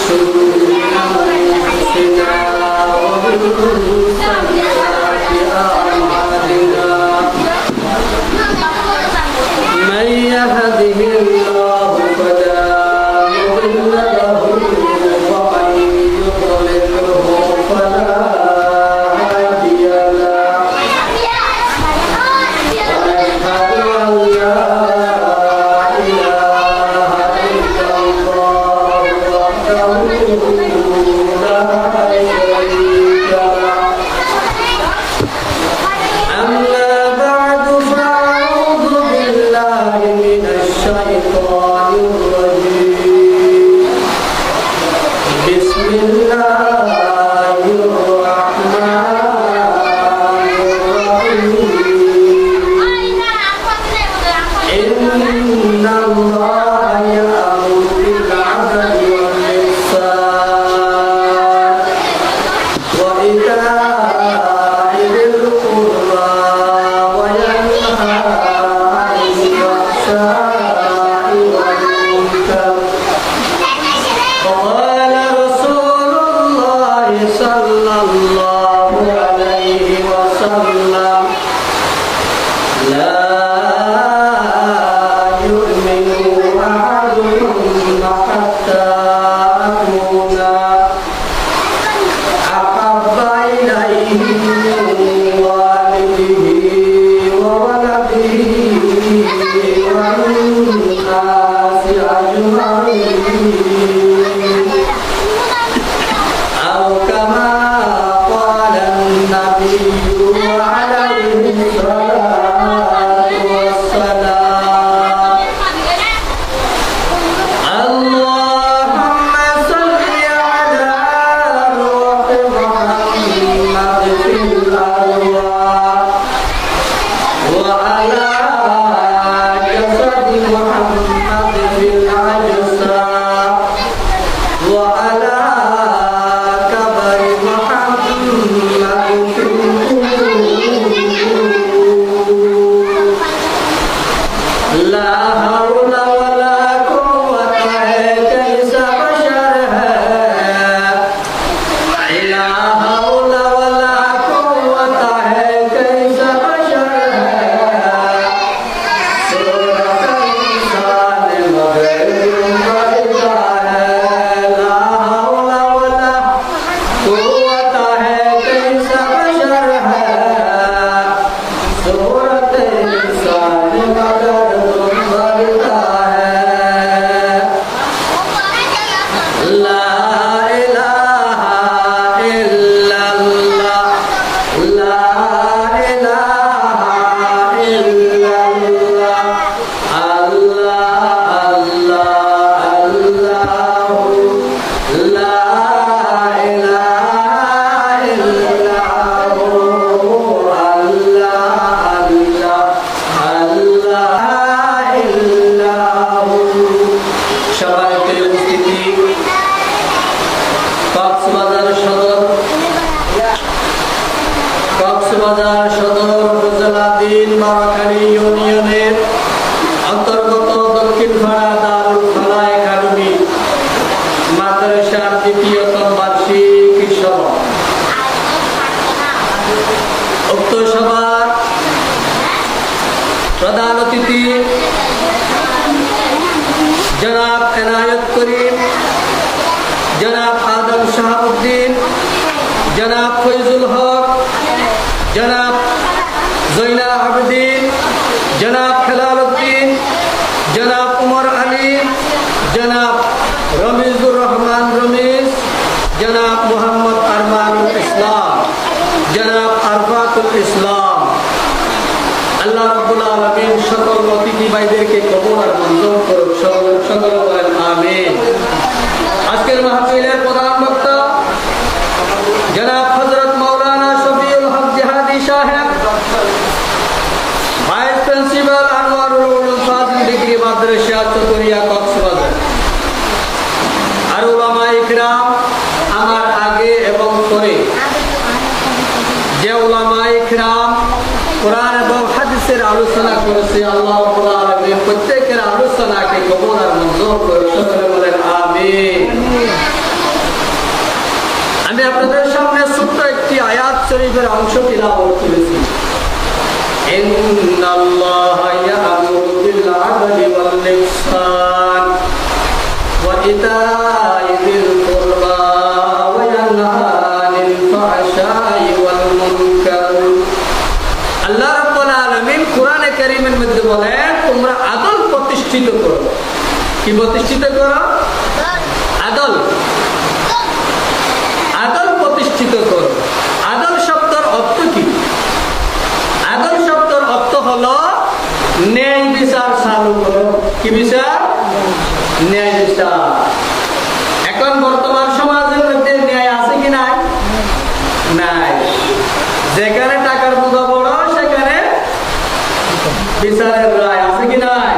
شرور أنفسنا ومن سيئات أعمالنا من يهده الله فلا مضل له ومن يضلله فلا هادي له وأشهد أن لا কক্সবাজার সদর উপজেলাধীন বারাখালী ইউনিয়নের অন্তর্গত দক্ষিণপাড়া দারুল ফালাহ একাডেমি মাদ্রাসার দ্বিতীয়তম বার্ষিক সভা। উক্ত সভার প্রধান অতিথি জনাব এনায়েত করিম, জনাব আদম শাহাবুদ্দিন, জনাব ফৈজুল হক, জনাব জৈনা আবেদিন, জনাব হেলাল উদ্দিন, জনাব উমর আলী, জনাব রমিজুর রহমান রমিজ, জনাব মোহাম্মদ আরমানুল ইসলাম, জনাব আরফাতুল ইসলাম। আল্লাহ রাব্বুল আলামিন সকল অতিথি ভাইদেরকে কবুল আর মঞ্জুর করুক, সকল বলেন আমিন। আজকের মাহফিলের প্রধান বক্তা জনাব হযরত মাওলানা শফিউল হক জিহাদি সাহেব, ভাইস প্রিন্সিপাল আনোয়ারুল উলুম ফাজিল ডিগ্রি মাদ্রাসা চতুরিয়া কক্সবাজার, আর উলামায়ে কিরাম আমার আগে এবং পরে যে উলামায়ে কিরাম কোরআন এবং হাদিসের আলোচনা করেছে, আল্লাহ রাব্বুল আলামিন প্রত্যেকের আলোচনাকে কবুল আর মঞ্জুর করুন, সকলে বলেন আমিন। আমি আপনাদের সামনে ছোট্ট একটি আয়াত শরীফের অংশ তিলাওয়াত করেছি। ইন্নাল্লাহা ইয়া'মুরু বিল আদলি ওয়াল ইহসান ওয়া ইতা'i যিল কুরবা ওয়া ইয়ানহা আনিল ফাহশাই ওয়াল মুনকার। আল্লাহ রাব্বুল আলামিন কোরআনে কারীমের মধ্যে বলেন, তোমরা আদল প্রতিষ্ঠিত করো। কি প্রতিষ্ঠিত করো? আদল। আদল প্রতিষ্ঠিত করো। আদল শব্দের অর্থ কি? আদল শব্দের অর্থ হলো ন্যায় বিচার চালু করো। কি বিচার? ন্যায় বিচার। এখন বর্তমান সমাজের মধ্যে ন্যায় আছে কি নাই? নাই। যেখানে টাকার বোঝা বড় সেখানে বিচারের রায় আছে কি নাই?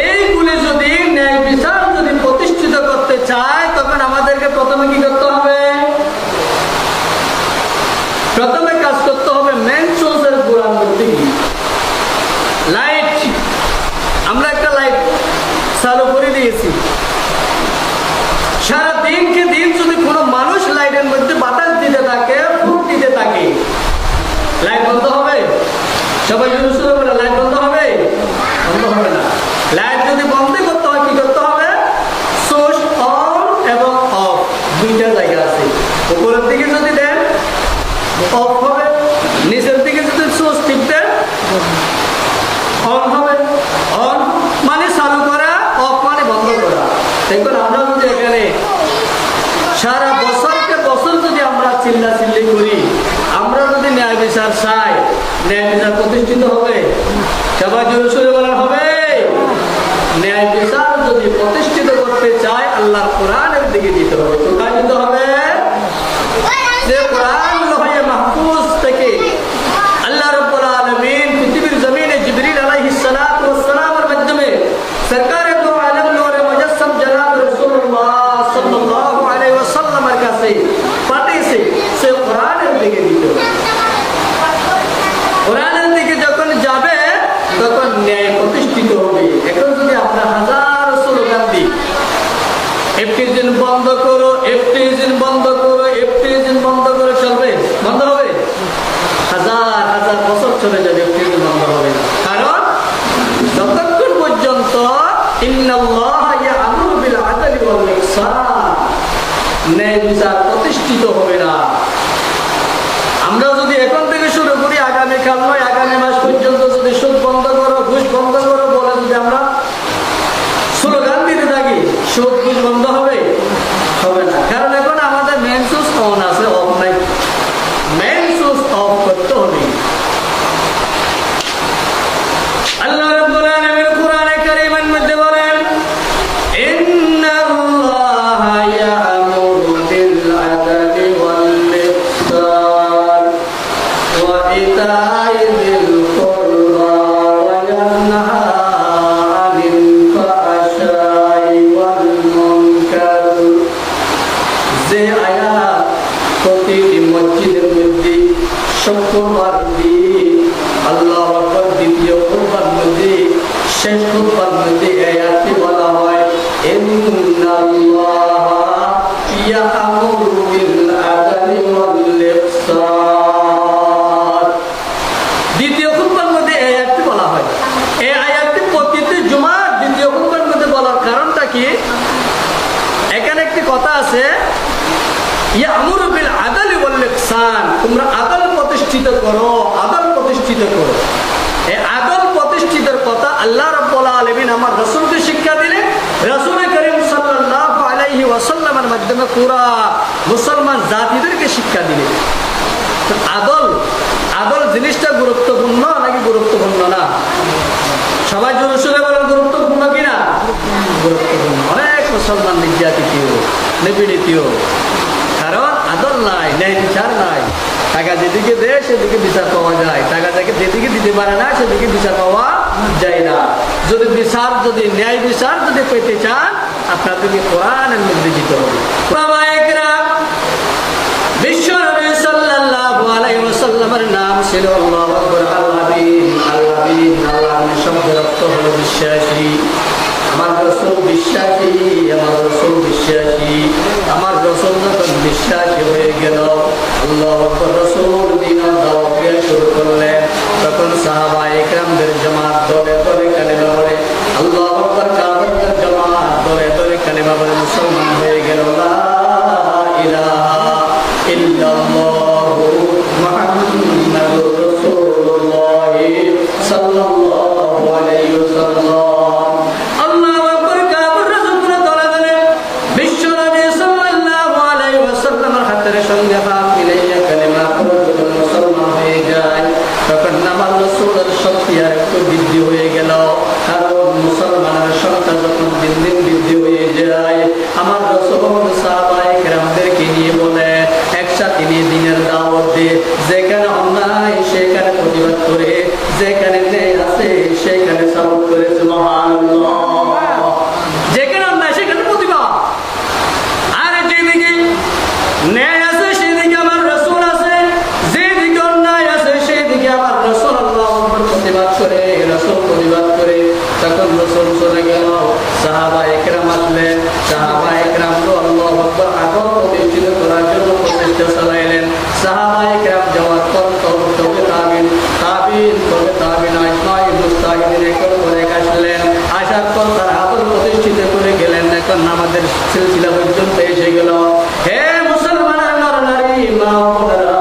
এইগুলি যদি ন্যায় বিচার যদি প্রতিষ্ঠিত করতে চায়, তখন আমাদেরকে প্রথমে কি করতে হবে? প্রথমে কাজ করতে হবে মেন সোর্সের কোরআন করতে কি লাইট। আমরা একটা লাইট চালু করে দিয়েছি, সারা দিনকে দিন যদি কোনো মানুষ লাইটের মধ্যে বাতাস দিতে থাকে, ফুক দিতে থাকে, লাইট বন্ধ হবে? সবাই শুরু করে লাইট বন্ধ হবে? বন্ধ হবে না। লাইট যদি বন্ধ করতে হয় কি করতে হবে? সুইচ অন এবং অফ দুইটা জায়গা আছে। উপরের দিকে যদি দেন অফ হবে, নিচের দিকে যদি সুইচ টিপ দেন অন হবে। অন মানে চালু করা, অফ মানে বন্ধ করা। দেখুন আমরা যদি এখানে সারা বছরকে বছর যদি আমরা চিল্লাচিল্লি করি, আমরা যদি ন্যায় বিচার চাই, ন্যায় বিচার প্রতিষ্ঠিত হবে? সবাই জোরে সোরে বলার হবে? ন্যায় বিচার যদি প্রতিষ্ঠিত করতে চায়, আল্লাহর কোরআনের দিকে দিতে হবে। কোথায় দিতে হবে? যে কোরআন লৌহে মাহফুজ থেকে আল্লাহ রাব্বুল আলামিন পৃথিবীর জমিনে জিবরিল আলাইহিস সালাতু ওয়াস সালামের মাধ্যমে সরকারে দো আলম নূরে মুজাসসাম জনাব রাসূলুল্লাহ সাল্লাল্লাহু আলাইহি ওয়াসাল্লামের কাছে পাঠিয়েছে, সে কোরআনের দিকে দিতে হবে। কোরআনের দিকে যখন যাবে তখন ন্যায় প্রতিষ্ঠিত হবে। এখন যদি আমরা হাজার স্লোগান দিই, এফটিজিন বন্ধ করো, এফটিজিন বন্ধ করো, এফটিজিন বন্ধ করো, চলবে? বন্ধ হবে? হাজার হাজার বছর চলে যাবে, এফটিজিন বন্ধ হবে না। কারণ যতক্ষণ পর্যন্ত ইন্নাল্লাহা ইয়া'মুরু বিল আদলি ওয়াল ইহসান ন্যায় বিচার প্রতিষ্ঠিত হবে না। আমরা যদি এখন থেকে শুরু করি, আগামীকাল নয় আগামী মাস পর্যন্ত যদি সুদ বন্ধ করো, ঘুষ বন্ধ করো বলে যদি আমরা স্লোগান দিতে থাকি, সুদ ঘুষ বন্ধ হবে? হবে না। কারণ এখন আমাদের মেন সোর্স অন আছে, অফ নাই। মেন সোর্স অফ করতে হবে। আল্লাহ রাব্বুল আলামিন কোরআনে কারীমের মধ্যে বলেন, ইন্নাল্লাহা ইয়া'মুরু বিল আদলি ওয়াল ইহসান ওয়া ইতা'i যিল কুরবা ওয়া ইয়ানহা আনিল ফাহশাই ওয়াল মুনকার। যে আয়াত প্রতিটি মসজিদের মধ্যে শুক্রবার দিন আল্লাহ আকবার দ্বিতীয় খুতবার মধ্যে শেষ খুতবার মধ্যে আয়াতটি বলা হয়, ইন্নাল্লাহা ইয়া'মুরু বিল আদলি ওয়াল ইহসান। দ্বিতীয় খুতবার মধ্যে এই আয়াতটি বলা হয়। এই আয়াতটি প্রতিটি জুমার দ্বিতীয় খুতবার মধ্যে বলার কারণটা কি? এখানে একটি কথা আছে, ইয়া'মুরু বিল আদলি ওয়াল ইহসান, তোমরা আদল প্রতিষ্ঠিত করো, আদল প্রতিষ্ঠিত করো। এই আদল প্রতিষ্ঠিতের কথা আল্লাহ রাব্বুল আলামিন আমার রাসূলকে শিক্ষা দিলেন, রাসূল করিম সাল্লাল্লাহু আলাইহি ওয়াসাল্লামের মাধ্যমে পুরা মুসলমান জাতিদেরকে শিক্ষা দিলেন। আদল, আদল জিনিসটা গুরুত্বপূর্ণ নাকি গুরুত্বপূর্ণ না? সবাই জোরে সোরে বলেন, গুরুত্বপূর্ণ কিনা? গুরুত্বপূর্ণ। অনেক মুসলমান নিপীড়িত, কারণ আদল নাই, ন্যায় বিচার নাই। টাকা যেদিকে দেয় সেদিকে বিচার পাওয়া যায়, টাকা যেদিকে দিতে পারে না সেদিকে বিচার পাওয়া যায় না। যদি বিচার, যদি ন্যায় বিচার যদি পেতে চান, আপনাদেরকে কোরআনের মধ্যে দিতে হবে। বিশ্ব নবী সাল্লাল্লাহু আলাইহি ওয়াসাল্লামের নাম ছিল আল্লাহু আকবার, আল-আমিন। আল-আমিন আল্লাহর শব্দের অর্থ হলো বিশ্বাসী। আমার রাসূল বিশ্বাসী, আমার রাসূল বিশ্বাসী, আমার বিশ্বাসী হয়ে গেল। আল্লাহু আকবার। রাসূল দ্বীনের দাওয়াত দেওয়া শুরু করলেন। তখন সাহাবায়ে কেরামদের জামাত দলে দলে কালেমা পড়ে, আল্লাহু আকবার, কাফেরদের জামাত দলে দলে কালেমা পড়ে মুসলমান হয়ে গেল। লা ইলাহা ইল্লাল্লাহু মুহাম্মাদুর রাসূলুল্লাহ সাল্লাল্লাহু আলাইহি ওয়াসাল্লাম। আল্লাহু আকবার। কাফেররা যখন দলে দলে বিশ্ব নবী সাল্লাল্লাহু আলাইহি ওয়াসাল্লামের হাতের সঙ্গে হাত মিলাইয়া কালেমা পড়ে যখন মুসলমান হয়ে যায়, তখন আমার রাসূলের শক্তি আর একটু বৃদ্ধি হয়ে গেল। কারণ মুসলমানের সংখ্যা যখন দিন দিন বৃদ্ধি হয়ে যায়, আমার রাসূল সাহাবায়ে কেরামদেরকে নিয়ে বলে, একসাথে নিয়ে দ্বীনের দাওয়াত দিয়ে যেখানে অন্যায় সেখানে প্রতিবাদ করে, যেখানে ন্যায় আছে সেখানে সাপোর্ট করে। সুবহানাল্লাহ। যেখানে অন্যায় সেখানে প্রতিবাদ, আর যেদিকে ন্যায় আছে সেদিকে আমার রাসূল আছে, যেদিকে অন্যায় আছে সেদিকে আমার রাসূল আল্লাহু আকবার প্রতিবাদ করে, রাসূল প্রতিবাদ করে। তখন রাসূল চলে গেল, সাহাবায়ে কেরাম আসলেন। সাহাবায়ে কেরাম তো আল্লাহু আকবার আগম প্রতিষ্ঠিত করার জন্য প্রচেষ্টা চালাইলেন। সাহাবায়ে কেরাম যাওয়ার পর তবে তাবিন, তবে তাবিন আজমাই মুস্তাহিদিন একর করে আসলেন। আসার পর তারা আবার প্রতিষ্ঠিত করে গেলেন। এখন আমাদের সিলসিলা পর্যন্ত এসে গেল। হে মুসলমানের নরনারী মা বোনেরা,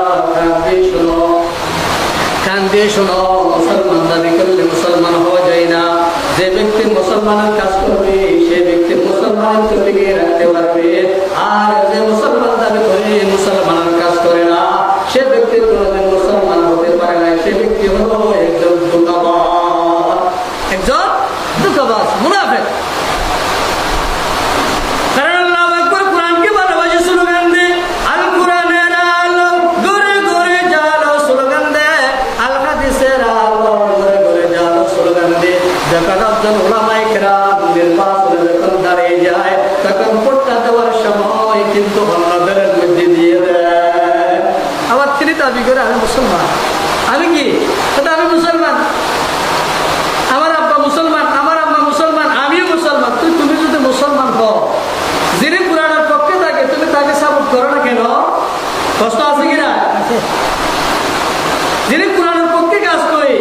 কান দিয়ে শোনো, মুসলমান দাবি করলে মুসলমান হওয়া যায় না। যে ব্যক্তি মুসলমানের কাজ করবে সে ব্যক্তি মুসলমানের তৈরি রাখতে পারবে, আর যে মুসলমান দাবি করে মুসলমানের কাজ করে না সে ব্যক্তি কোনোদিন মুসলমান হতে পারে না। সে ব্যক্তি হলো একজন ধোঁকাবাজ, একজন ধোঁকাবাজ, মুনাফিক। কারণ আল্লাহু আকবার কোরআনকে ভালোবাসে স্লোগান দেয়, আল কোরআনের আলো ঘরে ঘরে জালো স্লোগান দেয়, আল হাদিসের আলো ঘরে ঘরে জালো স্লোগান দেয়। যখন একজন উলামায়ে কেরাম নির্বাচনে যখন দাঁড়িয়ে যায়, তখন ভোটটা দেওয়ার সময় কিন্তু অন্যদের মধ্যে দিয়ে দেয়। আবার তিনি দাবি করে আমি মুসলমান। আমি কি? আমি মুসলমান, আমার আব্বা মুসলমান, আমার আম্মা মুসলমান, আমিও মুসলমান। তুমি যদি মুসলমান হও, যিনি কোরআনের পক্ষে থাকে তুমি তাকে সাপোর্ট করো না কেন? কষ্ট আছে কিনা? যিনি কোরআনের পক্ষে কাজ করে,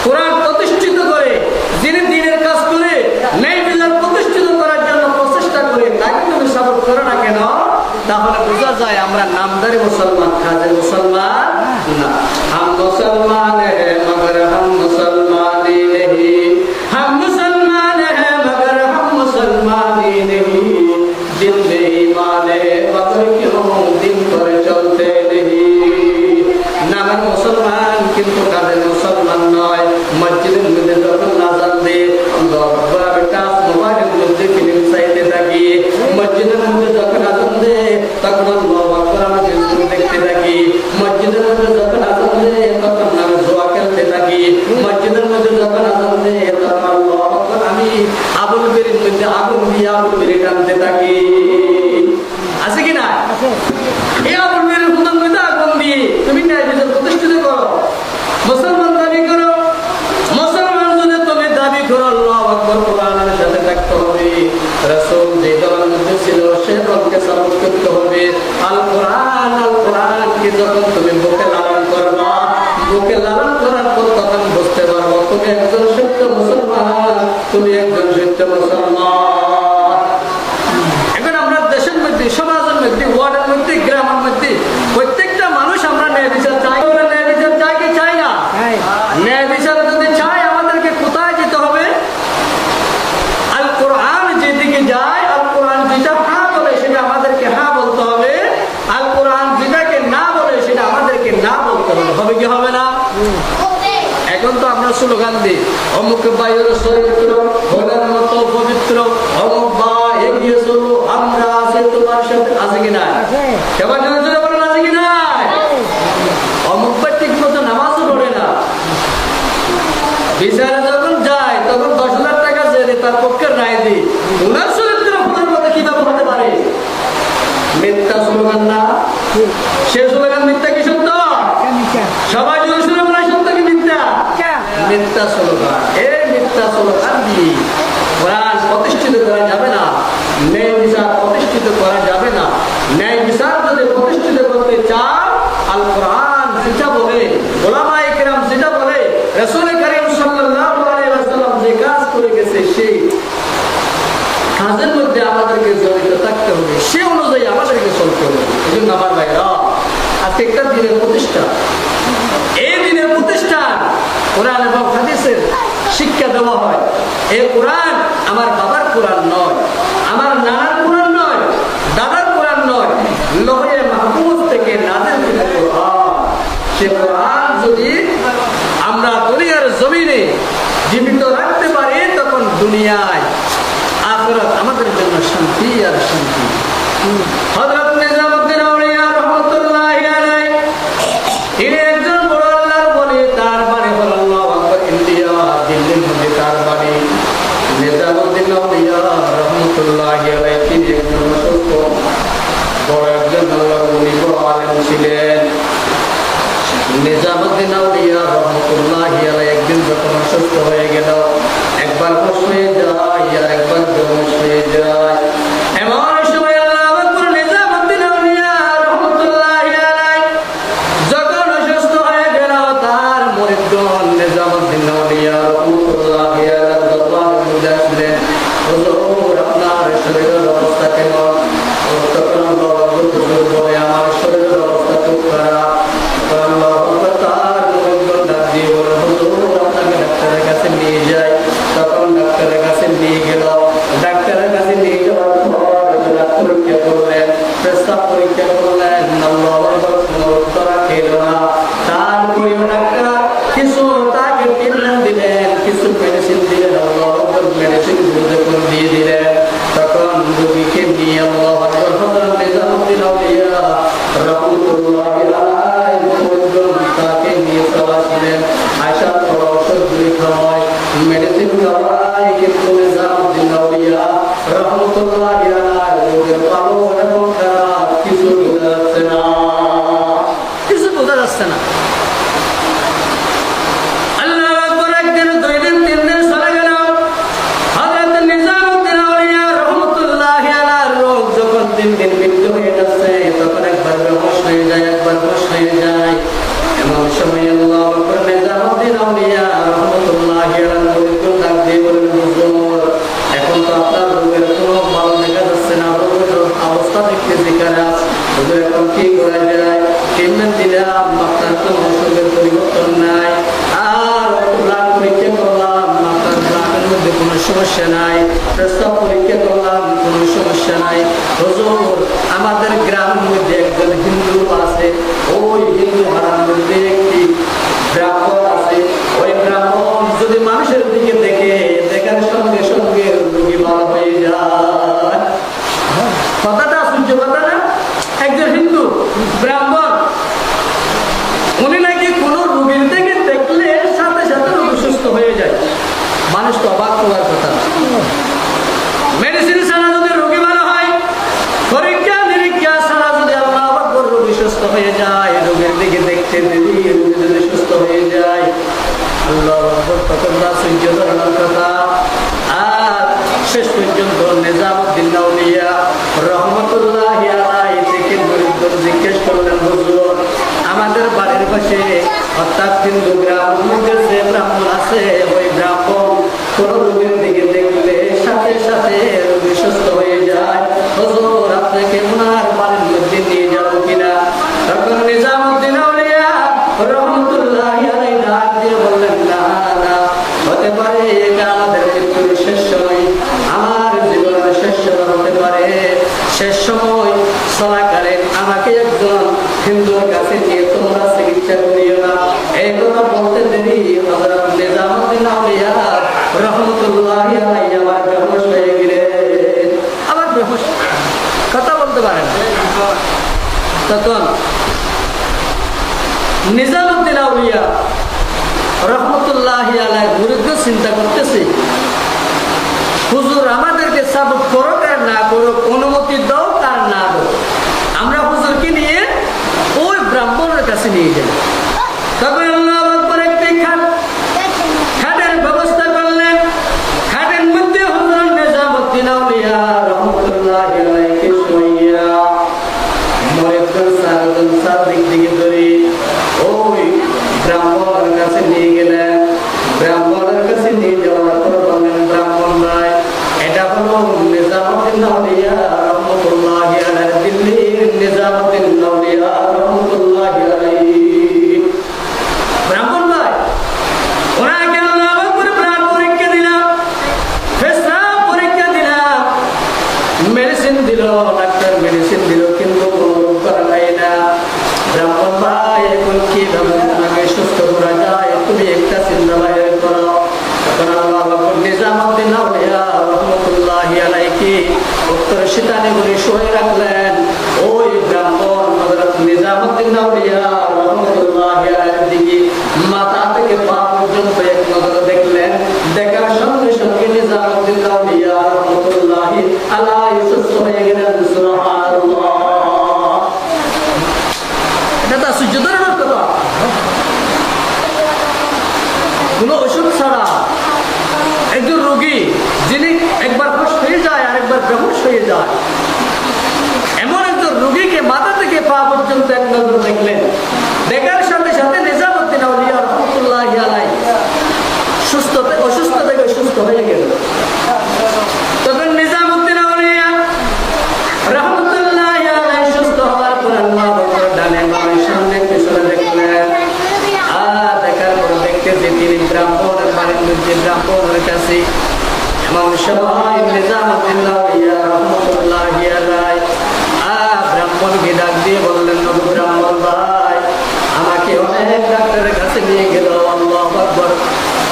কোরআন প্রতিষ্ঠিত করে, যিনি দ্বীনের কাজ করে, ন্যায় বিচার প্রতিষ্ঠিত করার জন্য প্রচেষ্টা করে, তাকে তুমি সাপোর্ট করো না কেন? তাহলে বোঝা যায় আমরা নামদারি মুসলমান, কাজের মুসলমান না। হাম মুসলমান হ্যাঁ মগর হাম মুসলমানি নেহি, হাম মুসলমান হ্যাঁ মগর হাম মুসলমানি নেহি, দিল মে ঈমান है मगर क्यों दिन पर चलते नहीं। নামের মুসলমান কিন্তু কাজের মুসলমান নয়। মসজিদের মধ্যে যখন আযান দেয়, আল্লাহু আকবার, আমি টাচ মোবাইলের মধ্যে ফিল্ম চাইতে থাকি। মসজিদের মধ্যে যখন আযান দেয় তখন আল্লাহু আকবার আমি ফিল্ম দেখতে থাকি। মসজিদের মধ্যে যখন আযান দেয় তখন আমি জুয়া খেলতে থাকি। মসজিদের মধ্যে যখন আযান দেয় তখন আল্লাহু আকবার আমি আবুল বিরির মধ্যে আগুন দিয়ে আবুল বিরি টানতে থাকি। আছে কি না? এই আবুল বিরির মধ্যে আগুন দিয়ে তুমি ন্যায় বিচার প্রতিষ্ঠিত করো, মুসলমান দাবি করো। মুসলমান যদি তুমি দাবি করো, আল্লাহু আকবার, কোরআনের সাথে থাকতে হবে। রাসূল যে দলের মধ্যে ছিল সে দলকে সাপোর্ট করতে হবে। আল কোরআনকে যখন তুমি বুকে লালন করবা, বুকে লালন করার পর তখন বুঝতে পারবো তুমি একজন সত্য মুসলমান, তুমি একজন সত্য মুসলমান। এখন আমরা দেশের মধ্যে, সমাজের মধ্যে, ওয়ার্ডের মধ্যে, গ্রামের মধ্যে প্রত্যেকটা মানুষ আমরা ন্যায় বিচার চাই। ন্যায় বিচার চাই কি চাই না? ন্যায় বিচার যদি চাই আমাদেরকে কোথায় যেতে হবে? আল কোরআন যেদিকে যায়, আল কোরআন যেটা হ্যাঁ বলে সেটা আমাদেরকে হ্যাঁ বলতে হবে, আল কোরআন যেটাকে না বলে সেটা আমাদেরকে না বলতে হবে। হবে কি হবে না? এখন তো আমরা স্লোগান দিই, অমুক ভাইয়ের চরিত্র ভোলের মতো পবিত্র, অমুক ভাই এগিয়ে চলো, আমরা আছি তোমার সাথে। আছে কিনা? কেমন বলেন, আছে কিনা? অমুক ভাই ঠিক মতো নামাজও পড়ে না, বিচারে যখন যায় তখন 10,000 টাকা জেলে তার পক্ষে রায় দিই। ওনার চরিত্র ভোলের মতো কিভাবে হতে পারে? মিথ্যা স্লোগান না? সে স্লোগান মিথ্যা কি সত্য? সবাই যদি স্লোগান সত্য কি মিথ্যা? মিথ্যা স্লোগান। এই মিথ্যা স্লোগান দিয়ে কোরআন প্রতিষ্ঠিত করা যাবে না, ন্যায় বিচার প্রতিষ্ঠিত করা যাবে না। ন্যায় বিচার যদি এই জন্য আমার ভাইরা আজকে একটা দিনের প্রতিষ্ঠা, এই দিনের প্রতিষ্ঠান কোরআন এবং হাদিসের শিক্ষা দেওয়া হয়। এই কোরআন আমার বাবার কোরআন নয়, আমার নানার কোরআন নয়, দাদার কোরআন নয়, লৌহে মাহফুজ থেকে নাযিল কোরআন। সে কোরআন যদি আমরা দুনিয়ার জমিনে জীবিত রাখতে পারি, তখন দুনিয়ায় আখিরাত আমাদের জন্য শান্তি আর শান্তি। হযরত নিজামউদ্দিন আউলিয়া রাহমাতুল্লাহি আলাইহি, তিনি একজন বড় আল্লাহর ওলি। তার বাড়ি হলো আল্লাহু আকবার, ইন্ডিয়া, দিল্লির মধ্যে তার বাড়ি। নিজামউদ্দিন আউলিয়া রাহমাতুল্লাহি আলাইহি, তিনি একজন অসুস্থ বড় একজন আল্লাহর ওলি, বড় আলেম ছিলেন। নিজামউদ্দিন আউলিয়া রাহমাতুল্লাহি আলাইহি একদিন যখন অসুস্থ হয়ে গেল, একবার হুঁশ হয়ে যায়, একবার বেহুঁশ হয়ে যায়। এমন সময় আল্লাহু আকবার, নিজামউদ্দিন আউলিয়া রাহমাতুল্লাহি আলাইহি যখন অসুস্থ হয়ে গেল, তার মুরিদগণ নিজামউদ্দিন আউলিয়া রাহমাতুল্লাহি আলাইহি দরবারে মধ্যে আসলেন, হুজুর আপনার শরীরের অবস্থা কেমন? তখন আল্লাহু আকবার হুজুর বলে, আমার শরীরের অবস্থা খুব খারাপ। আল্লাহু আকবার, তার মুরিদগণ ডাক দিয়ে বলে, হুজুর আপনাকে ডাক্তারের কাছে নিয়ে যাই। তখন ডাক্তারের কাছে নিয়ে গেল। ডাক্তারের কাছে নিয়ে যাওয়ার পর ডাক্তার পরীক্ষা করলেন, প্রস্তাব পরীক্ষা করলেন। আল্লাহু আকবার, কোনো উত্তর খেল না। তারপরেও ডাক্তার কিছু তাকে ট্রিটমেন্ট দিলেন, কিছু মেডিসিন দিলেন। আল্লাহু আকবার, মেডিসিন যখন দিয়ে দিলেন, তখন রোগীকে নিয়ে আল্লাহু আকবার হযরত নিজামউদ্দিন আউলিয়া রাহমাতুল্লাহি আলাইহি তাকে নিয়ে চলে আসলেন। আসার পর ওষুধগুলি খাওয়ায়, মেডিসিন খাওয়ায়, কিন্তু নিজামউদ্দিন আউলিয়া রাহমাতুল্লাহি আলাইহি রোগের ভালো এবং খারাপ কিছু বোঝা যাচ্ছে না, কিছু বোঝা যাচ্ছে না। আল্লাহু আকবার, একদিন, দুই দিন, তিন দিন চলে গেল। হযরত নিজামউদ্দিন আউলিয়া রাহমাতুল্লাহি আলাইহির রোগ যখন দিন দিন মৃত্যু হয়ে যাচ্ছে, তখন একবার বেহুঁশ হয়ে যায়, একবার হুঁশ হয়ে যায়। এমন সময় আল্লাহু আকবার, নিজামউদ্দিন আউলিয়া রাহমাতুল্লাহি আলাইহির মুরিদগণ ডাক দিয়ে বলেন, হুজুর এখন তো আপনার রোগের কোনো ভালো দেখা যাচ্ছে না, রোগের অবস্থা দেখতেছি খারাপ। হুজুর এখন কি করা যায়? ট্রিটমেন্ট দিলাম, আপনার কোনো অসুখের পরিবর্তন নাই। আর ব্লাড পরীক্ষা করলাম, আপনার ব্লাডের মধ্যে কোনো সমস্যা নাই। প্রস্তাব পরীক্ষা করলাম, কোনো সমস্যা নাই। হুজুর আমাদের গ্রামের মধ্যে একজন হিন্দু আছে, ওই হিন্দু হারার মধ্যে একটি ব্রাহ্মণ আছে। ওই ব্রাহ্মণ যদি মানুষের দিকে দেখে, দেখার সঙ্গে সঙ্গে রোগী ভালো হয়ে যায়। কথাটা শুনছে, কথা না? একজন হিন্দু ব্রাহ্মণ, উনি নাকি কোন রোগীর দিকে দেখলে সাথে সাথে রোগী সুস্থ হয়ে যায়। মানুষ তো অবাক হওয়ার কথা। মেডিসিন ছাড়া যদি রোগী ভালো হয়, পরীক্ষা নিরীক্ষা ছাড়া যদি আল্লাহু আকবার রোগী সুস্থ হয়ে যায়, রোগীর দিকে দেখতে দেরি, রোগী যদি সুস্থ হয়ে যায়, আল্লাহু আকবার, তখন না সহ্য করার কথা। আর শেষ পর্যন্ত নিজামউদ্দিন আউলিয়া রাহমাতুল্লাহি আলাইহি থেকে মুরিদগণ জিজ্ঞেস করলেন, হুজুর আমাদের বাড়ির পাশে অর্থাৎ হিন্দু গ্রামের মধ্যে যে ব্রাহ্মণ আছে, ওই ব্রাহ্মণ কোন রোগীর দিকে দেখলে সাথে সাথে রোগী সুস্থ হয়ে যায়। হুজুর আপনাকে ওনার বাড়ির মধ্যে নিয়ে যাবো কিনা? তখন নিজামউদ্দিন আউলিয়া রাহমাতুল্লাহি আলাইহি ডাক দিয়ে বললেন, না না, হতে পারে এটা আমাদের মৃত্যুর শেষ সময়, আমার জীবনের শেষ সময় হতে পারে। শেষ সময় চলাকালীন আমাকে একজন হিন্দুর কাছে নিয়ে তোমরা চিকিৎসা করিও না। এই কথা বলতে দেরি হযরত নিজামউদ্দিন আউলিয়া রাহমাতুল্লাহি আলাইহি আবার বেহুঁশ হয়ে গেলেন। আবার বেহুঁশ, কথা বলতে পারেন। তখন নিজামউদ্দিন আউলিয়া রাহমাতুল্লাহি আলাইহি মুরিদগণ চিন্তা করতেছে, হুজুর আমাদেরকে সাপোর্ট করো আর না করো, অনুমতি দাও আর না দাও, আমরা হুজুরকে নিয়ে ওই ব্রাহ্মণের কাছে নিয়ে যাই। তবে আল্লাহু আকবার, একটি খাটের ব্যবস্থা করলেন। খাটের মধ্যে হুজুর নিজামউদ্দিন আউলিয়া রাহমাতুল্লাহি আলাইহি শুইয়া মুরিদগণ চারজন চারদিক দিকে ধরে ওই ব্রাহ্মণের কাছে নিয়ে গেলেন। ব্রাহ্মণের কাছে নিয়ে যাওয়ার পর বললেন, ব্রাহ্মণ ভাই, এটা হলো নিজামউদ্দিন আউলিয়া রাহমাতুল্লাহি আলাইহি দিল্লির নিজামুদ্দিন আউলিয়া রাহমাতুল্লাহি আলাইহি। ব্রাহ্মণ ভাই, ওনাকে আল্লাহু আকবার প্রাণ পরীক্ষা দিলাম, পেশাব পরীক্ষা দিলাম, মেডিসিন দিল, ডাক্তার মেডিসিন দিল, কিন্তু কোনো রোগ করা নাই না। ব্রাহ্মণ ভাই, এখন কিভাবে আপনাকে সুস্থ করা যায় তুমি একটা চিন্তা বাইরে করো। তখন আল্লাহু আকবার নিজামুদ্দিন আউলিয়া রাহমাতুল্লাহি আলাইহি উত্তর শীতানে বলে শুয়ে রাখলেন। ওই ব্রাহ্মণ হযরত নিজামুদ্দিন আউলিয়া রাহমাতুল্লাহি আলাইহির দিকে মাথা থেকে পা পর্যন্ত এক নজরে দেখলেন। দেখার সঙ্গে সঙ্গে নিজামুদ্দিন আউলিয়া রাহমাতুল্লাহি আলাইহি সুস্থ হয়ে গেলেন। সুবহানাল্লাহ। এটা তো আশ্চর্য ধরনের কথা। কোনো ওষুধ ছাড়া একজন রোগী যিনি একবার খুশ হয়ে যায় আর একবার বেহুশ হয়ে যায়, এমন একজন রোগীকে মাথা থেকে পা পর্যন্ত এক নজর দেখলেন। দেখার সাথে সাথে নিজামুদ্দিন আউলিয়া রাহমাতুল্লাহি আলাইহি অসুস্থ থেকে সুস্থ হয়ে গেল। তখন নিজামুদ্দিন আউলিয়া রাহমাতুল্লাহি আলাইহি সুস্থ হওয়ার পর আল্লাহু আকবার ডানে বামে সামনে পিছনে দেখলেন। আর দেখার পর দেখতে যে তিনি ব্রাহ্মণের বাড়ির মধ্যে ব্রাহ্মণের কাছে এমন সময় নিজামুদ্দিন আউলিয়া রাহমাতুল্লাহি আলাইহি ব্রাহ্মণকে ডাক দিয়ে বললেন, নবী ব্রাহ্মণ ভাই, আমাকে অনেক ডাক্তারের কাছে নিয়ে গেল, আল্লাহু আকবার,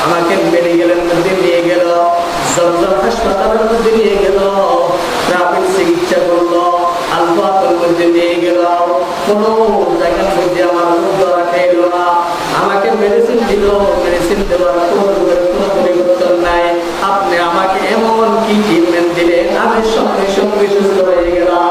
আমাকে মেডিকেলের মধ্যে নিয়ে গেল, জমজম হাসপাতালের মধ্যে নিয়ে গেল, প্রাথমিক চিকিৎসা করলো, আলবাতের মধ্যে নিয়ে গেল, কোনো জায়গার মধ্যে আমার রোগ ধরা খেলো না। আমাকে মেডিসিন দিল, মেডিসিন দেওয়ার কোনো পরিবর্তন নাই। আপনি আমাকে এমন কি ট্রিটমেন্ট দিলেন, আমি সঙ্গে সঙ্গে সুস্থ হয়ে গেলাম।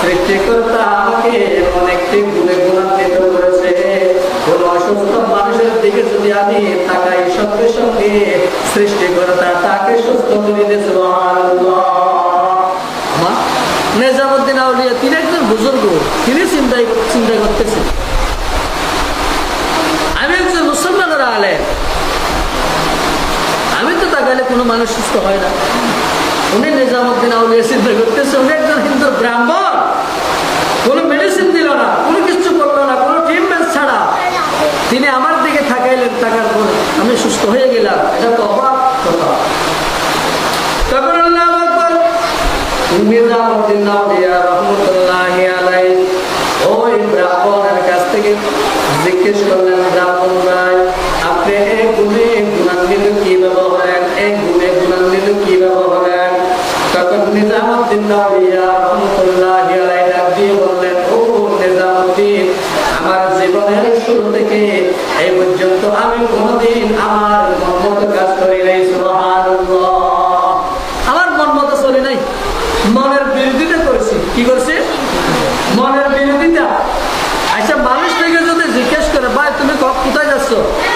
সৃষ্টিকর্তা আমাকে অনেকটি গুণে গুণান্বিত করেছে। কোন অসুস্থ মানুষের দিকে যদি আমি তাকাই, সঙ্গে সঙ্গে সৃষ্টিকর্তা তাকে সুস্থ করে দিয়েছে। সুবহানাল্লাহ। নিজামুদ্দিন আউলিয়া তিনি একজন বুজুর্গ, তিনি চিন্তা করতেছেন, আমি একজন মুসলমানের আলেম, আমি তো তাকালে কোনো মানুষ সুস্থ হয় না। উনি নিজামুদ্দিন আউলিয়া চিন্তা করতেছে, উনি একজন হিন্দু ব্রাহ্মণ, কোনো মেডিসিন দিল না, কোনো কিছু করলো না, কোনো ট্রিটমেন্ট ছাড়া তিনি আমার দিকে তাকাইলেন, তাকার পর আমি সুস্থ হয়ে গেলাম। এটা তো অবাক কথা। তখন আল্লাহু আকবার নিজামুদ্দিন আউলিয়া রাহমাতুল্লাহি আলাইহি ওই ব্রাহ্মণের কাছ থেকে জিজ্ঞেস করলেন, ব্রাহ্মণ ভাই, আপনি এক গুণে গুণান্বিত কিভাবে হলেন, এক গুণে গুণান্বিত কিভাবে হলেন? তখন নিজামুদ্দিন আউলিয়া রাহমাতুল্লাহি আলাইহি ডাক দিয়ে বললেন, ও নিজামুদ্দিন, আমার জীবনের শুরু থেকে এই পর্যন্ত আমি কোনোদিন আমার মন মতো কাজ করি নাই। সুবহানাল্লাহ। আমার মন মতো চলি নাই, মনের বিরোধিতা করেছি। কি করছে? মনের বিরোধিতা। আচ্ছা, মানুষ থেকে যদি জিজ্ঞেস করে, ভাই তুমি কোথায় যাচ্ছ?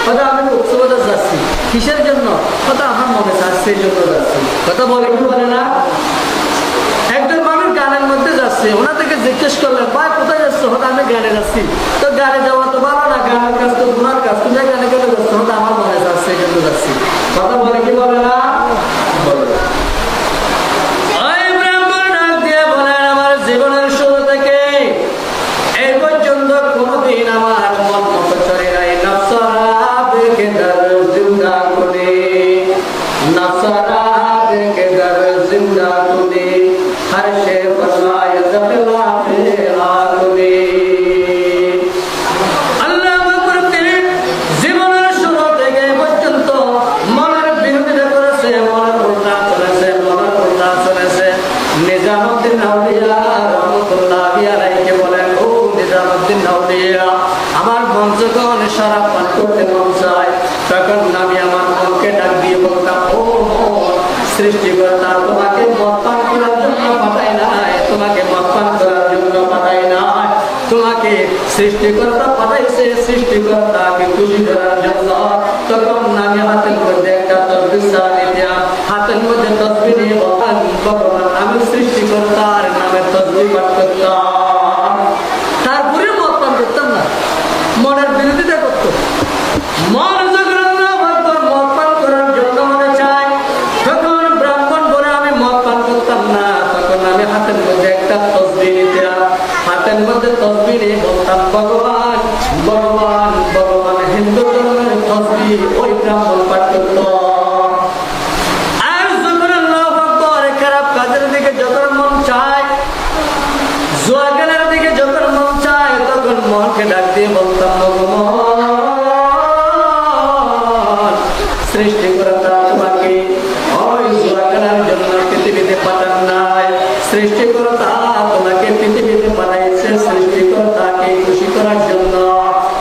কথা আমি কক্সবাজার যাচ্ছি। কিসের জন্য? কথা আমার মনে চাচ্ছে এই জন্য যাচ্ছি। কথা বলে কি বলে না? একজন মানুষ গানের মধ্যে যাচ্ছে, ওনা থেকে জিজ্ঞেস করলেন, ভাই কোথায় যাচ্ছ? হয়তো আমি গানে যাচ্ছি। তো গানে যাওয়া তো ভালো না, গানের কাজ তো গুনার কাজ, তুমি গানে কেন যাচ্ছ? হয়তো আমার মনে চাচ্ছে এই জন্য যাচ্ছি। কথা বলে কি বলে না? ওই ব্রাহ্মণ ডাক দিয়ে বলেন, আমার জীবনের শুরু থেকে এই পর্যন্ত কোনোদিন আমার মন মতো চলে নাই। নফসারাত কে দর জিন্দা করে, নফসারাত কে দর জিন্দা করে, হর শে ফরমায় জখলা ফে আগুনে। আল্লাহু আকবার। তিনি জীবনের শুরু থেকে পর্যন্ত মনের বিরোধিতা করেছে, মনের উল্টা চলেছে, মনের উল্টা চলেছে। নিজামুদ্দিন আউলিয়া রাহমাতুল্লাহি আলাইহি বলেন, ও নিজামুদ্দিন আউলিয়া, আমার মন যখন শরাব পান করতে মন চায়, তখন আমি আমার মনকে ডাক দিয়ে বলতাম, ও সৃষ্টিকর্তা তোমাকে মদ পান করার জন্য পাঠায় নাই, তোমাকে মদ পান করার জন্য পাঠায় নাই, তোমাকে সৃষ্টিকর্তা পাঠাইছে সৃষ্টিকর্তাকে খুশি করার জন্য। তখন আমি হাতের মধ্যে একটা তসবিহ দিতাম, হাতের মধ্যে তসবিহ নিয়ে বলতাম, আমি সৃষ্টিকর্তার নামে তসবিহ পাঠ করতাম। ভগবান ভগবান ভগবান হিন্দু ধর্মের তসবিহ ওই ব্রাহ্মণ পাঠ করত। আর যখন আল্লাহু আকবার খারাপ কাজের দিকে যখন মন চায়, জুয়া খেলার দিকে যখন মন চায়, তখন মনকে ডাক দিয়ে বলতাম ভগবান সৃষ্টিকর্তা তোমাকে ওই জুয়া খেলার জন্য পৃথিবীতে পাঠান নাই, সৃষ্টিকর্তা তোমাকে পৃথিবীতে পাঠাইছে সৃষ্টিকর্তাকে খুশি করার জন্য।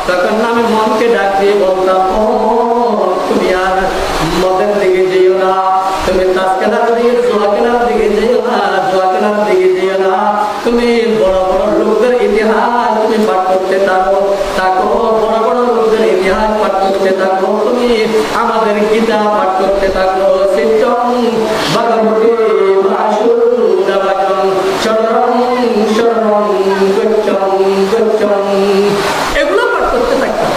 তখন আমি মনকে ডাক দিয়ে বলতাম ও তুমি আর মদের দিকে যেও না, তুমি তাস খেলার দিকে জুয়া খেলার দিকে যেও না, জুয়া খেলার দিকে যেও না, তুমি বড় বড় লোকদের ইতিহাস তুমি পাঠ করতে থাকো, বড় বড় লোকদের ইতিহাস পাঠ করতে থাকো, তুমি আমাদের গীতা পাঠ করতে থাকো। সিদ্ধং ভগবতী ভাসুরবাচং শরণং শরণং গচ্ছং গচ্ছং, এগুলো পাঠ করতে থাকতাম।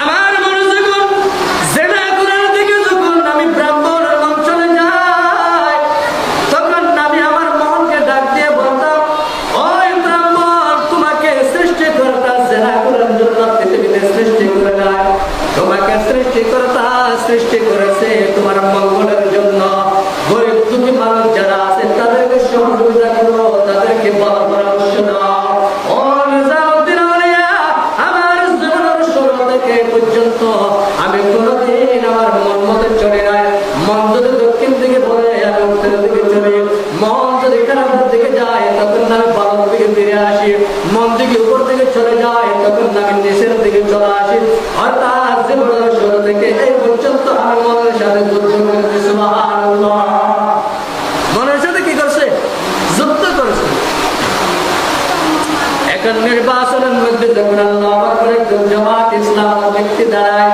আমার মনে যখন জেনা করার দিকে যখন আমি ব্রাহ্মণের মন চলে যাই, তখন আমি আমার মনকে ডাক দিয়ে বলতাম ওই ব্রাহ্মণ তোমাকে সৃষ্টিকর্তা জেনা করার জন্য পৃথিবীতে সৃষ্টি করে নাই, তোমাকে সৃষ্টিকর্তা সৃষ্টি করেছে তোমার মঙ্গলের জন্য। গরিব দুঃখী মানুষ যারা আছে তাদেরকে সহযোগিতা করো, তাদেরকে ভালো পরামর্শ দাও। ও নিজামুদ্দিন আউলিয়া, আমার জীবনের শুরু থেকে পর্যন্ত আমি কোনোদিন আমার মন মতো চলে নাই। মন যদি দক্ষিণ দিকে বলে আমি উত্তরের দিকে চলি, মন যদি খারাপের দিকে যায় তখন আমি ভালোর দিকে ফিরে আসি, মন দিকে উপর দিকে চলে যায় তখন আমি নিচের দিকে চলে আসি। অর্থাৎ জীবনের শুরু থেকে এই পর্যন্ত আমি মনের সাথে যুদ্ধ করেছি। সুবহানাল্লাহ, মনের সাথে কি করছে? যুদ্ধ করেছে। এখন নির্বাচনের মধ্যে যখন আল্লাহু আকবার একজন জামাত ইসলাম ব্যক্তি দাঁড়ায়,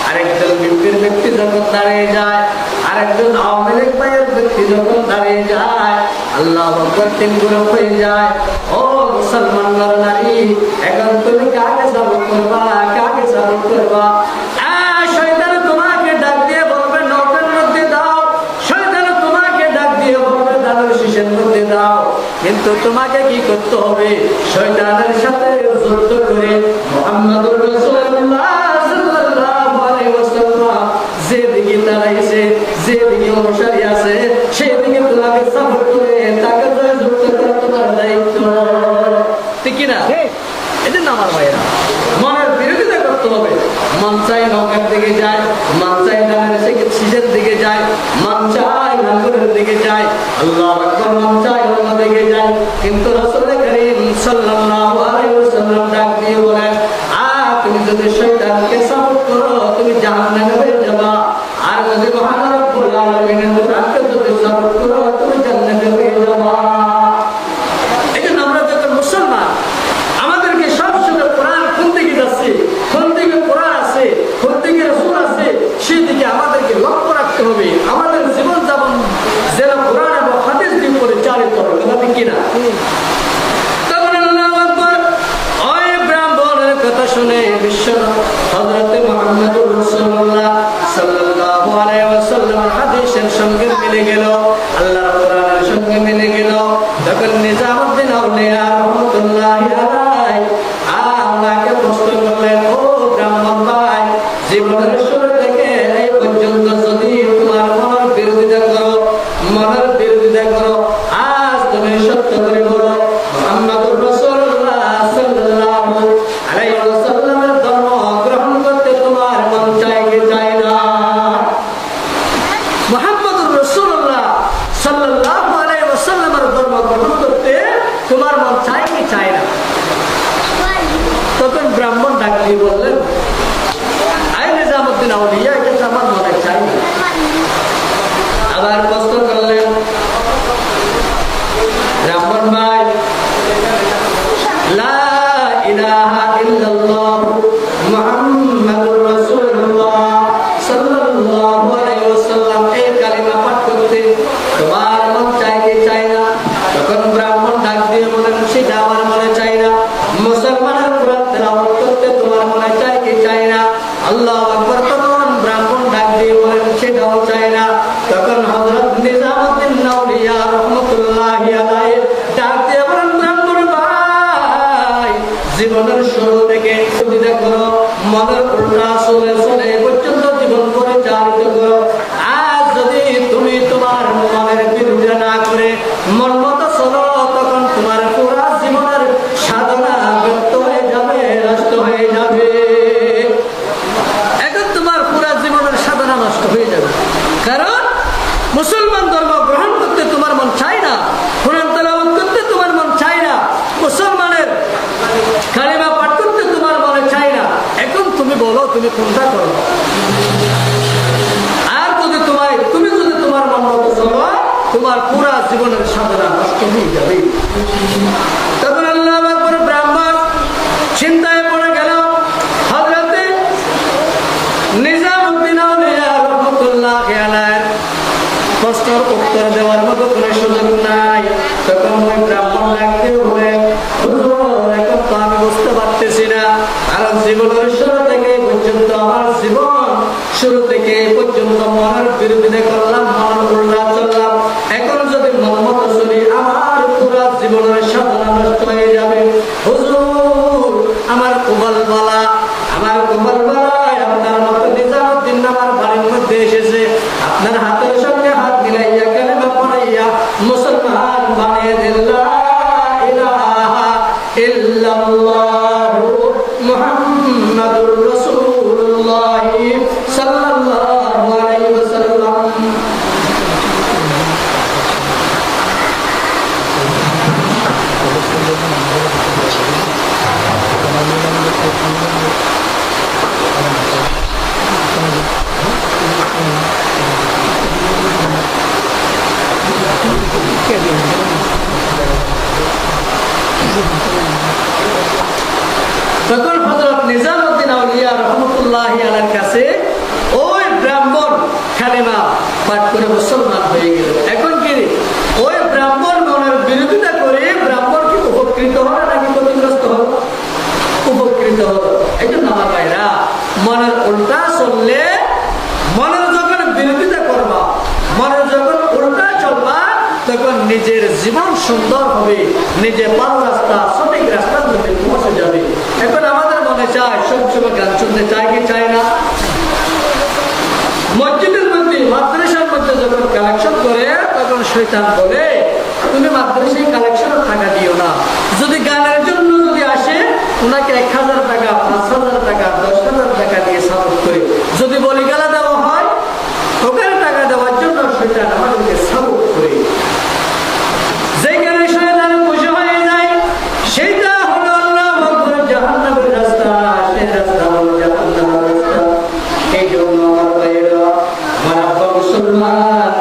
আরেকজন বিএনপির ব্যক্তি যখন দাঁড়িয়ে যায়, আরেকজন আওয়ামী লীগ পায়ের ব্যক্তি যখন দাঁড়িয়ে যায়, আল্লাহু আকবার তিন গ্রুপ হয়ে যায়। ও মুসলমান নারী, এখন তুমি কাকে সাপোর্ট করবা, কাকে সাপোর্ট করবা? শয়তান তোমাকে ডাক দিয়ে বলবে নৌকার মধ্যে দাও, শয়তান তোমাকে ডাক দিয়ে বলবে দানের শীষের মধ্যে দাও, কিন্তু তোমাকে কি করতে হবে? শয়তানের সাথে যুদ্ধ করে মুহাম্মদুর রাসূলুল্লাহ সাল্লাল্লাহু আলাইহি ওয়াসাল্লাম যেদিকে দাঁড়াইছে, যেদিকে অনুসারী আছে, সেদিকে তোমাকে সাপোর্ট করে তাকে যুক্ত করা তোমার দায়িত্ব, ঠিক কিনা? এজন্য আমার ভাইরা মনের বিরোধিতা করতে হবে। মন চাই নৌকার দিকে যায়, মন চাই দানের শীষের দিকে যায়, মন চাই নাঙ্গলের দিকে যায়, আল্লাহু আকবার, মন চাই অন্য দিকে যায়। কিন্তু রাসূল করিম সাল্লাল্লাহু আলাইহি ওয়াসাল্লাম ডাক দিয়ে বলেন তুমি যদি শয়তানকে সাপোর্ট করো তুমি জাহান্নামে হয়ে যাবা, আর যদি মহান রব্বুল আলামিনের কোরআনকে যদি সাপোর্ট করো তুমি জান্নাতে হয়ে যাবা। এজন্য আমরা যখন মুসলমান, আমাদেরকে সবসময় কোরআন কোন দিকে যাচ্ছে, কোন দিকে কোরআন আছে, কোন দিকে রাসূল আছে, সেদিকে আমাদেরকে লক্ষ্য রাখতে হবে। আমাদের জীবন যাপন যেন কোরআন এবং হাদিস দিয়ে পরিচালিত হবে, কথা ঠিক কিনা? তখন আল্লাহু আকবার ওই ব্রাহ্মণের কথা শুনে বিশ্ব হযরত মুহাম্মদুর রাসূলুল্লাহ সাল্লাল্লাহু আলাইহি ওয়াসাল্লাম হাদিসের সঙ্গে মিলে গেল, আল্লাহর কোরআনের সঙ্গে মিলে গেল। তখন নিজামুদ্দিন আউলিয়া রাহমাতুল্লাহি আলাইহি আল্লাহকে প্রশ্ন করলেন, ও ব্রাহ্মণ ভাই, জীবনের শুরু থেকে এই পর্যন্ত যদি তোমার মনের বিরোধিতা করো, মনের বিরোধিতা করো, আজ তুমি সত্য করে বলো মুহাম্মদুর রাসূলুল্লাহ সাল্লাল্লাহু আলাইহি ওয়াসাল্লামের ধর্ম গ্রহণ করতে তোমার মন চায় কি চায় না? মুহাম্মদুর রাসূলুল্লাহ সাল্লাল্লাহু আলাইহি ওয়াসাল্লামের ধর্ম গ্রহণ করতে তোমার মন চায় কি চায় না? তখন ব্রাহ্মণ ডাক দিয়ে বললেন, আই নিজামুদ্দিন আউলিয়া, এটা আমার মনে চাই না। আবার প্রশ্ন করলেন, ব্রাহ্মণ ভাই, লা ইলাহা ইল্লাল্লাহ মুহাম্মাদুর রাসূলুল্লাহ সাল্লাল্লাহু আলাইহি ওয়াসাল্লাম এই কালিমা পাঠ করতে তোমার মন চায় কি চায় না? তখন ব্রাহ্মণ ডাক দিয়ে বলেন, সেটা আমার মনে চায় না। মুসলমানের কোরআন তেলাওয়াত করতে তোমার মনে চায় কি চায় না? আল্লাহু আকবার। তখন ব্রাহ্মণ ডাক দিয়ে বলেন, সেটাও চায় না। তখন হযরত নিজামুদ্দিন আউলিয়া রাহমাতুল্লাহি আলাইহি ডাক দিয়ে বলেন, ব্রাহ্মণ ভাই, জীবনের শুরু থেকে প্রতিটা করো, মনের উল্টা চলে চলে পর্যন্ত জীবন পরিচালিত করো। আজ যদি তুমি তোমার মনের বিরুদ্ধে না করে মন মতো চলো, তখন তোমার পুরা জীবনের সাধনা ব্যর্থ হয়ে যাবে, নষ্ট হয়ে যাবে। এখন তোমার পুরা জীবনের সাধনা নষ্ট হয়ে যাবে, কারণ মুসলমান ধর্ম গ্রহণ করতে তোমার মন চাই না, কোরআন তেলাওয়াত করতে তোমার মন চাই না, মুসলমানের কালিমা পাঠ করতে তোমার মনে চাই না। এখন তুমি বলো তুমি কোনটা করো? আর যদি তুমি যদি তোমার মন মতো চলো, তোমার পুরা জীবনের সাধনা নষ্ট হয়ে যাবে। তখন আল্লাহু আকবার, ব্রাহ্মণ চিন্তায় পড়ে গেল। হযরতে নিজামউদ্দিন আউলিয়া রাহমাতুল্লাহ আলাইহি প্রশ্নের উত্তর দেওয়ার মতো কোনো সুযোগ নাই। তখন ওই ব্রাহ্মণ ডাকতে বলে, হুজুর এখন তো আমি বুঝতে পারতেছি না, কারণ জীবনের শুরু থেকে পর্যন্ত আমার জীবন শুরু থেকে পর্যন্ত মনের বিরোধিতা করলাম, মনের উল্টা চললাম। এখন যদি মন মতো চলি আমার পুরা জীবনের সাধনা নষ্ট হয়ে যাবে। হুজুর আমার কপাল বালা, আমার কপাল বালায় আপনার মতো নিজামউদ্দিন আমার বাড়ির মধ্যে এসেছে, আপনার হাতের সঙ্গে হাত মিলাইয়া কালেমা পড়াইয়া মুসলমান বানিয়ে দিল। লা ইলাহা ইল্লাল্লাহু মুহাম্মাদুর রাসূলুল্লাহ সাল্লাল্লাহু আলাইহি ওয়াসাল্লাম। তখন হযরত নিজামউদ্দিন আউলিয়া রাহমাতুল্লাহ আলাইহির কাছে ওই ব্রাহ্মণ কালেমা পাঠ করে মুসলমান হয়ে গেল। এখন কি ওই ব্রাহ্মণ মনের বিরোধিতা করে ব্রাহ্মণ কি উপকৃত হলো নাকি ক্ষতিগ্রস্ত হলো? উপকৃত হলো। এই জন্য আমার ভাইরা, মনের উল্টা চললে, মনের যখন বিরোধিতা করবা, মনের যখন উল্টা চলবা, তখন নিজের জীবন সুন্দর হবে, নিজে ভালো রাস্তা, সঠিক রাস্তার মধ্যে পৌঁছে যাবে। এখন আমাদের মনে চায় সবসময় গান শুনতে চাই কি চাই না? মসজিদের মধ্যে, মাদ্রাসার মধ্যে যখন কালেকশন করে, তখন শয়তান বলে তুমি মাদ্রাসায় কালেকশন টাকা দিও না। যদি গানের জন্য যদি আসে, ওনাকে 1000 টাকা, 5000 টাকা, 10,000 টাকা দিয়ে সাপোর্ট করে। যদি বলি গালা দেওয়া হয়, ওখানে টাকা দেওয়ার জন্য শয়তান আমাদেরকে সাপোর্ট করে। যেখানে শয়তান খুশি হয়ে যায়, সেইটা হলো আল্লাহু আকবার জাহান্নামের রাস্তা, সেই রাস্তা হলো জাহান্নামের রাস্তা। এই জন্য আমার ভাইয়েরা, আমার আব্বা মুসলমান,